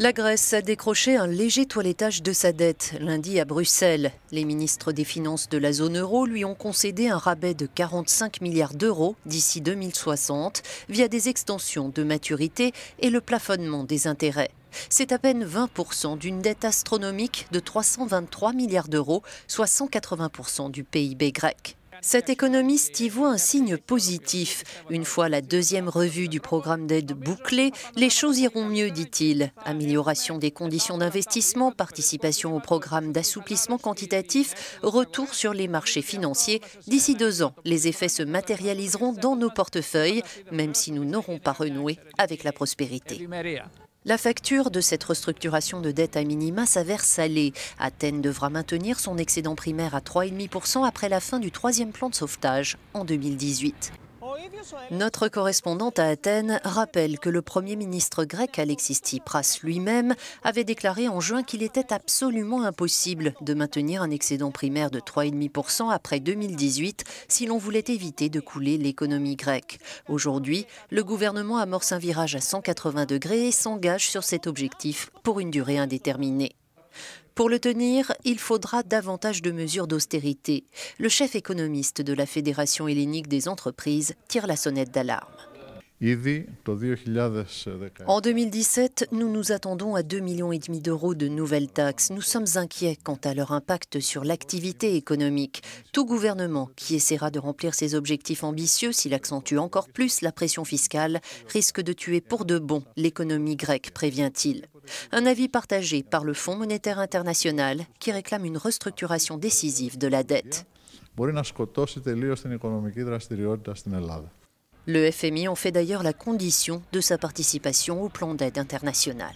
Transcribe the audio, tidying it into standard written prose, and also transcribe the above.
La Grèce a décroché un léger toilettage de sa dette lundi à Bruxelles. Les ministres des Finances de la zone euro lui ont concédé un rabais de 45 milliards d'euros d'ici 2060 via des extensions de maturité et le plafonnement des intérêts. C'est à peine 20% d'une dette astronomique de 323 milliards d'euros, soit 180% du PIB grec. Cet économiste y voit un signe positif. Une fois la deuxième revue du programme d'aide bouclée, les choses iront mieux, dit-il. Amélioration des conditions d'investissement, participation au programme d'assouplissement quantitatif, retour sur les marchés financiers. D'ici 2 ans, les effets se matérialiseront dans nos portefeuilles, même si nous n'aurons pas renoué avec la prospérité. La facture de cette restructuration de dette à minima s'avère salée. Athènes devra maintenir son excédent primaire à 3,5% après la fin du 3e plan de sauvetage en 2018. Notre correspondante à Athènes rappelle que le Premier ministre grec Alexis Tsipras lui-même avait déclaré en juin qu'il était absolument impossible de maintenir un excédent primaire de 3,5% après 2018 si l'on voulait éviter de couler l'économie grecque. Aujourd'hui, le gouvernement amorce un virage à 180 degrés et s'engage sur cet objectif pour une durée indéterminée. Pour le tenir, il faudra davantage de mesures d'austérité. Le chef économiste de la Fédération hellénique des entreprises tire la sonnette d'alarme. En 2017, nous nous attendons à 2,5 millions d'euros de nouvelles taxes. Nous sommes inquiets quant à leur impact sur l'activité économique. Tout gouvernement qui essaiera de remplir ses objectifs ambitieux, s'il accentue encore plus la pression fiscale, risque de tuer pour de bon l'économie grecque, prévient-il. Un avis partagé par le Fonds monétaire international qui réclame une restructuration décisive de la dette. Le FMI en fait d'ailleurs la condition de sa participation au plan d'aide international.